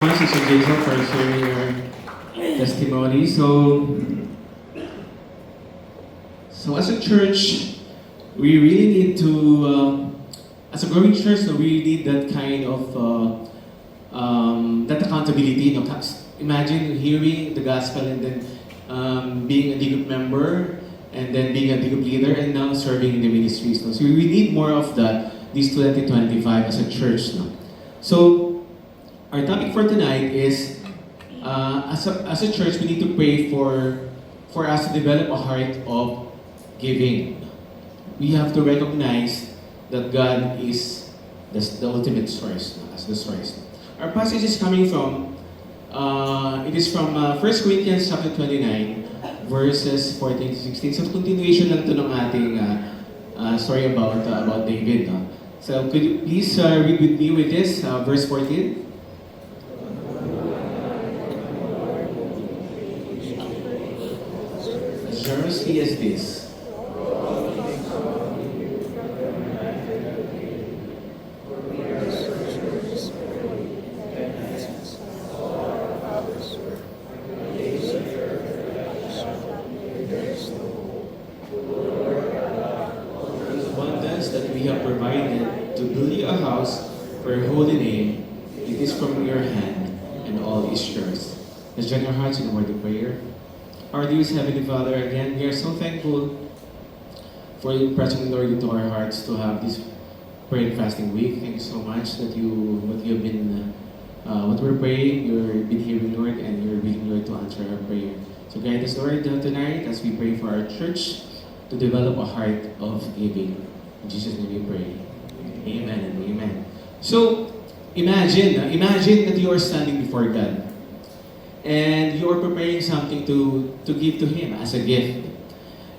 Sister Jason, for sharing your testimony. So as a church, we really need to, as a growing church, so we need that kind of that accountability. You know, imagine hearing the gospel and then being a D group member and then being a D group leader and now serving in the ministries. No? So we need more of that this 2025 as a church. No? So our topic for tonight is, as a church, we need to pray for us to develop a heart of giving. We have to recognize that God is the ultimate source, as the source. Our passage is coming from, it is from 1 Corinthians chapter 29, verses 14 to 16. So continuation lang ito ng ating story about David. No? So could you please read with me with this, verse 14? Generously as this. Abundance that we have provided to build you a house for your holy name, it is from your hand, and all is yours. Let's join our hearts in a word of prayer. Our dearest Heavenly Father, again, we are so thankful for you pressing, Lord, into our hearts to have this prayer and fasting week. Thank you so much that what we're praying, you've been hearing, Lord, and you're willing, Lord, to answer our prayer. So guide us, Lord, tonight as we pray for our church to develop a heart of giving. In Jesus' name we pray. Amen and amen. So, imagine that you are standing before God. And you are preparing something to give to Him as a gift.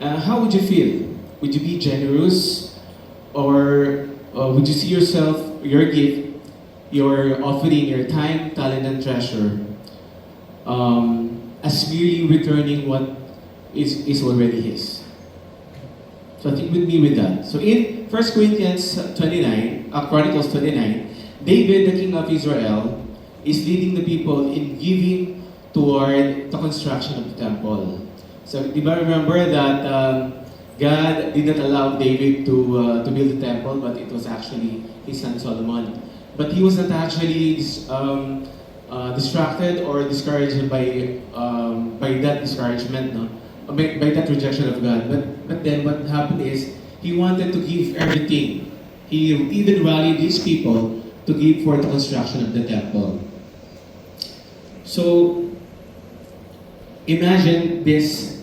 How would you feel? Would you be generous? Or would you see yourself, your gift, your offering, your time, talent, and treasure as merely returning what is already His? So think with me with that. So in 1 Corinthians 29, Chronicles 29, David, the king of Israel, is leading the people in giving toward the construction of the temple. So, di ba remember that God did not allow David to build the temple, but it was actually his son Solomon. But he was not actually distracted or discouraged by that discouragement, no? By that rejection of God. But then what happened is he wanted to give everything. He even rallied these people to give for the construction of the temple. So imagine this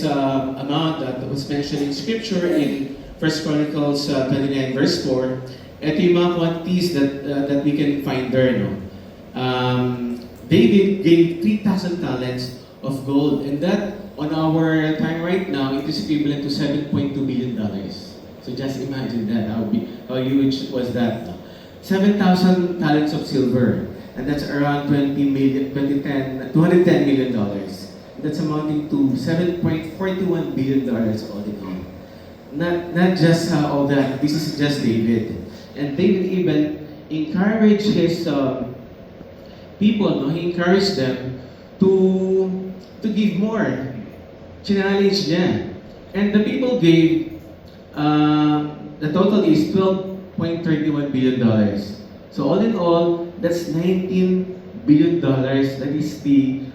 amount that was mentioned in Scripture in 1 Chronicles 29 verse 4. Ito yung mga quantities that we can find there. No? David gave 3,000 talents of gold, and that on our time right now, it is equivalent to $7.2 billion. So just imagine that, how huge was that. No? 7,000 talents of silver, and that's around $210 million. That's amounting to $7.41 billion all in all. Not just all that, this is just David. And David even encouraged his people, no? He encouraged them to give more. Challenge niya. And the people gave, the total is $12.31 billion. So all in all, that's $19 billion. That is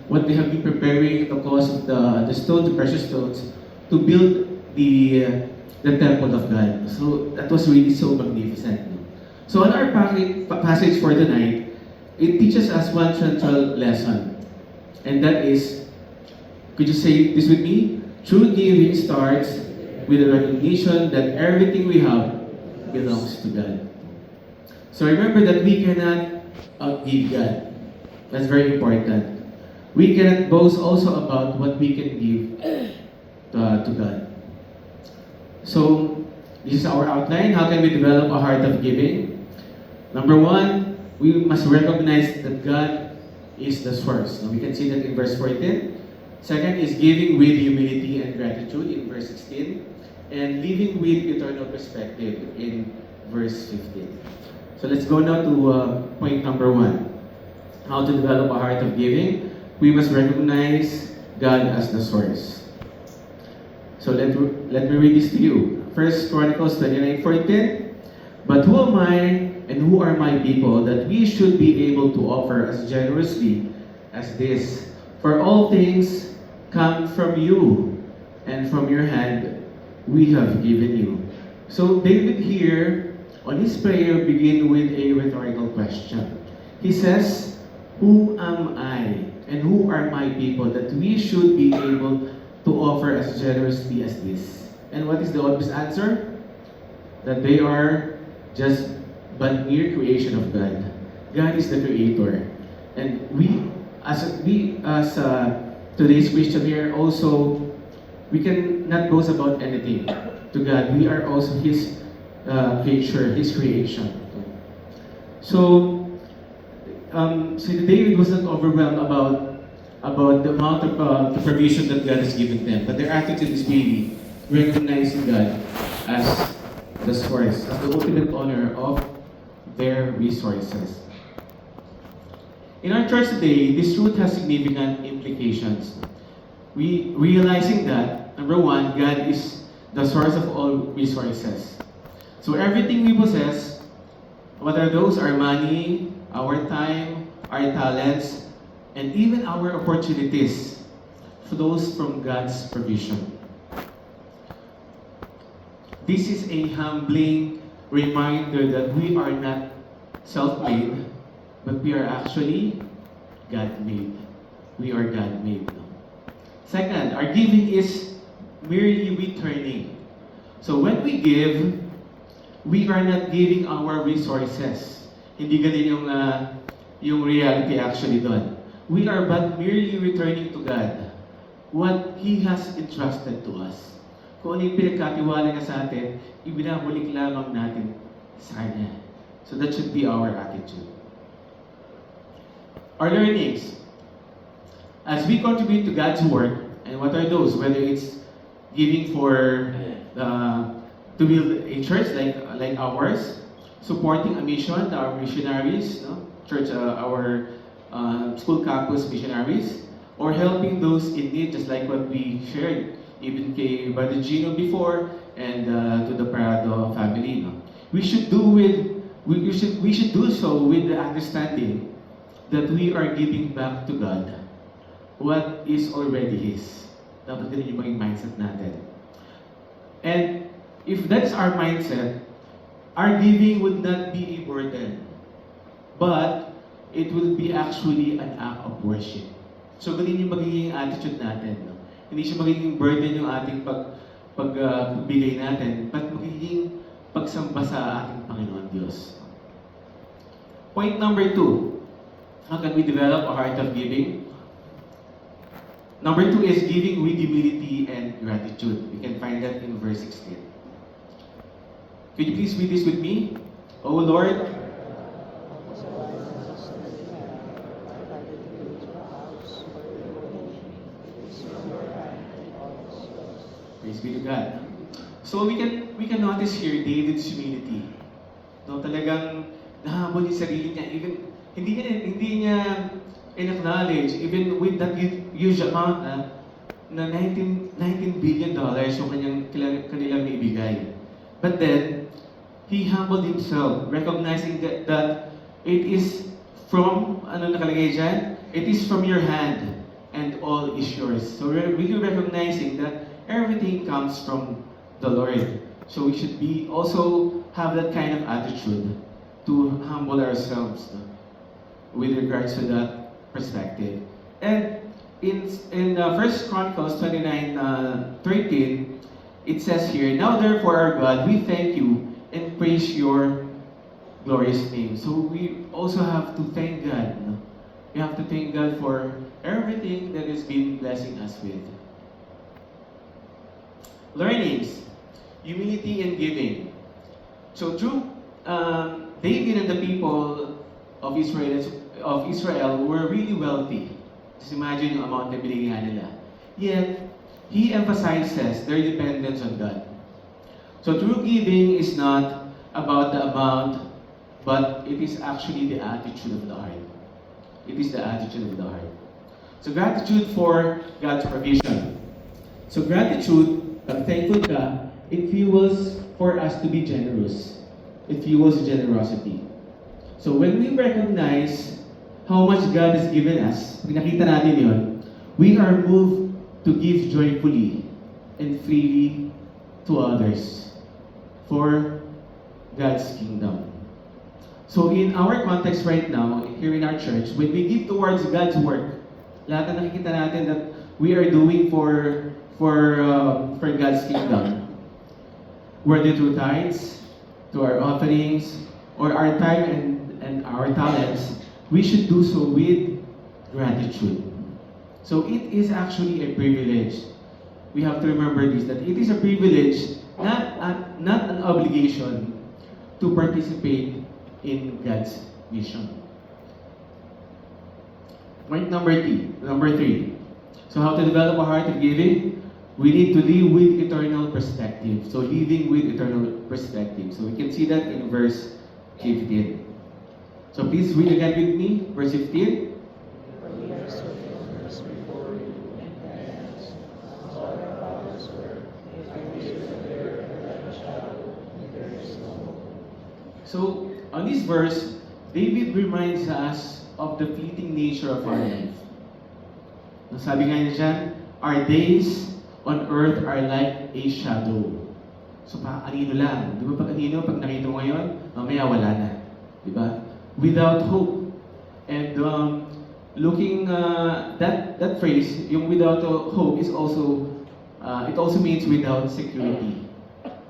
what they have been preparing, the cost of the stone, the precious stones, to build the temple of God. So that was really so magnificent. No? So on our passage for tonight, it teaches us one central lesson. And that is, could you say this with me? True giving starts with the recognition that everything we have belongs to God. So remember that we cannot outgive God. That's very important. We cannot boast also about what we can give to God. So, this is our outline. How can we develop a heart of giving? Number one, we must recognize that God is the source. Now, we can see that in verse 14. Second is giving with humility and gratitude in verse 16. And living with eternal perspective in verse 15. So let's go now to point number 1. how to develop a heart of giving, we must recognize God as the source. So let me read this to you. First Chronicles 29:14. But who am I and who are my people that we should be able to offer as generously as this? For all things come from you, and from your hand we have given you. So David here, on his prayer, begin with a rhetorical question. He says, who am I and who are my people that we should be able to offer as generously as this? And what is the obvious answer? That they are just but mere creation of God. God is the creator. And we as today's Christian here also, we can not boast about anything to God. We are also His creature, His creation. So David was not overwhelmed about the amount of the provision that God has given them, but their attitude is really recognizing God as the source, as the ultimate owner of their resources. In our church today, this truth has significant implications. We realizing that, number one, God is the source of all resources. So everything we possess, whether those are money, our time, our talents, and even our opportunities, flows from God's provision. This is a humbling reminder that we are not self-made, but we are actually God-made. We are God-made. Second, our giving is merely returning. So when we give, we are not giving our resources. Hindi ganun yung reality actually doon. We are but merely returning to God what He has entrusted to us. Kung ano yung pinagkatiwala niya sa atin, ibinabalik lamang natin sa Kanya. So that should be our attitude. Our learnings. As we contribute to God's work, and what are those? Whether it's giving for to build a church like ours, supporting a mission, our missionaries, no? Church, our school campus missionaries, or helping those in need, just like what we shared, even kay Brother Gino before, and to the Parado family. No? We should do so with the understanding that we are giving back to God what is already His. Dapat ganun yung maging mindset natin. And if that's our mindset, our giving would not be a burden, but it will be actually an act of worship. So ganun yung magiging attitude natin. No? Hindi siya magiging burden yung ating pagbigay natin, but magiging pagsamba sa ating Panginoon Diyos. Point number 2. How can we develop a heart of giving? Number 2 is giving with humility and gratitude. We can find that in verse 16. Could you please read this with me? O Lord, praise be to God. So we can notice here David's humility. No, talagang nahabol yung sarili niya. Even hindi niya in-acknowledge, even with that huge amount na $19 billion yung kanilang naibigay. But then, he humbled himself, recognizing that it is from, ano nakalagay dyan? It is from your hand, and all is yours. So really recognizing that everything comes from the Lord. So we should also have that kind of attitude to humble ourselves with regards to that perspective. And in 1 Chronicles 29:13, it says here, now therefore our God, we thank you and praise your glorious name. So we also have to thank God. No? We have to thank God for everything that has been blessing us with. Learnings, humility and giving. So through David and the people of Israel were really wealthy. Just imagine yung amount na binigyan nila. Yet, he emphasizes their dependence on God. So true giving is not about the amount, but it is actually the attitude of the heart. It is the attitude of the heart. So gratitude for God's provision. So gratitude, pag thankful ka, it fuels for us to be generous. It fuels generosity. So when we recognize how much God has given us, pag nakita natin yon, we are moved to give joyfully and freely to others for God's kingdom. So in our context right now, here in our church, when we give towards God's work, lahat na nakikita natin that we are doing for God's kingdom, whether through tithes, to our offerings, or our time and our talents, we should do so with gratitude. So it is actually a privilege. We have to remember this, that it is a privilege, not an obligation, to participate in God's mission. Point number three. So how to develop a heart of giving? We need to live with eternal perspective. So living with eternal perspective. So we can see that in verse 15. So please read again with me, verse 15. So, on this verse, David reminds us of the fleeting nature of our life. Sabi nga niya dyan, our days on earth are like a shadow. So, anino lang. Di ba pag anino, pag nakita mo ngayon, mamaya wala na. Di ba? Without hope. And looking, that phrase, yung without hope is also, it also means without security.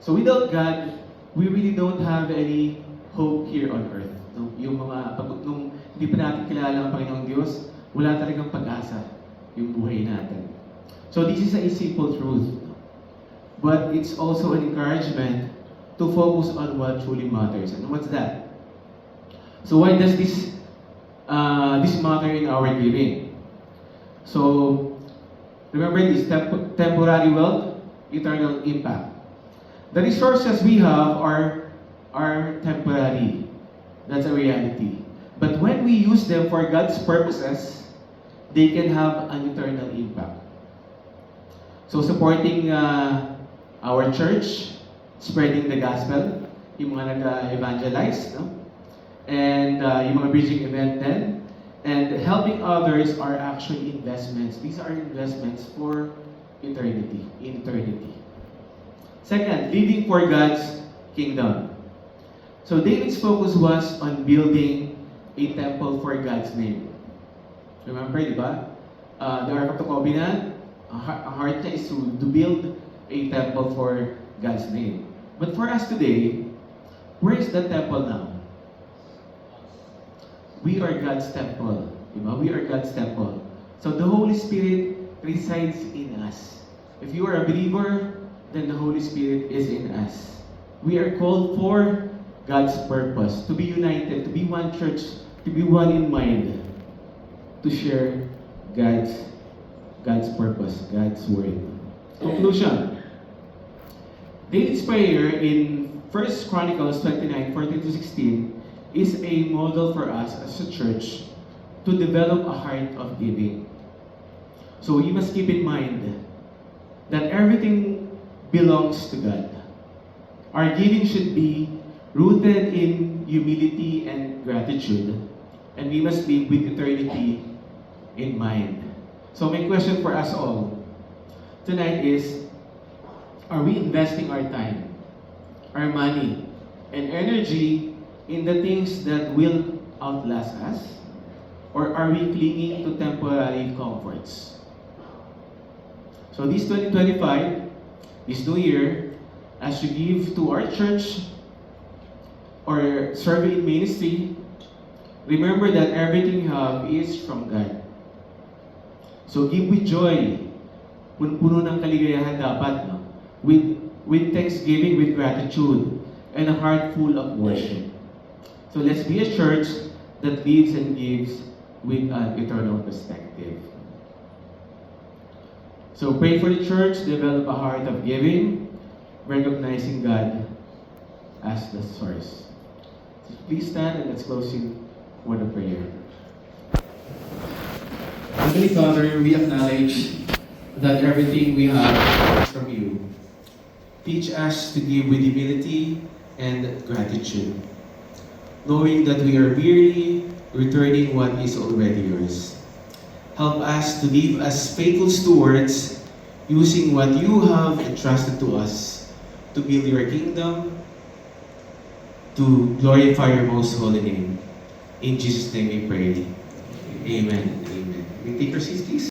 So, without God, we really don't have any hope here on earth. No? Yung mga, nung hindi pa natin kilala ang Panginoong Diyos, wala talagang pag-asa yung buhay natin. So this is a simple truth. But it's also an encouragement to focus on what truly matters. And what's that? So why does this matter in our giving? So, remember this, temporary wealth, eternal impact. The resources we have are temporary. That's a reality. But when we use them for God's purposes, they can have an eternal impact. So supporting our church, spreading the gospel, yung mga nag-evangelize, no? And yung mga bridging event din, and helping others are actually investments. These are investments for eternity, in eternity. Second, living for God's kingdom. So David's focus was on building a temple for God's name. Remember, di ba? The Ark of the Covenant, ang heart niya is to build a temple for God's name. But for us today, where is the temple now? We are God's temple. Di ba? We are God's temple. So the Holy Spirit resides in us. If you are a believer, then the Holy Spirit is in us. We are called for God's purpose, to be united, to be one church, to be one in mind, to share God's purpose, God's word. Conclusion. David's prayer in 1 Chronicles 29:14-16 is a model for us as a church to develop a heart of giving. So you must keep in mind that everything belongs to God. Our giving should be rooted in humility and gratitude, and we must live with eternity in mind. So my question for us all tonight is, are we investing our time, our money, and energy in the things that will outlast us? Or are we clinging to temporary comforts? So this 2025, this new year, as you give to our church or serve in ministry, remember that everything you have is from God. So give with joy, puno ng kaligayahan dapat, no? With thanksgiving, with gratitude, and a heart full of worship. So let's be a church that lives and gives with an eternal perspective. So pray for the church, develop a heart of giving, recognizing God as the source. So please stand and let's close in word of prayer. Heavenly Father, we acknowledge that everything we have comes from you. Teach us to give with humility and gratitude, knowing that we are merely returning what is already yours. Help us to live as faithful stewards, using what you have entrusted to us to build your kingdom, to glorify your most holy name. In Jesus' name we pray. Amen. Amen. We take your seats, please.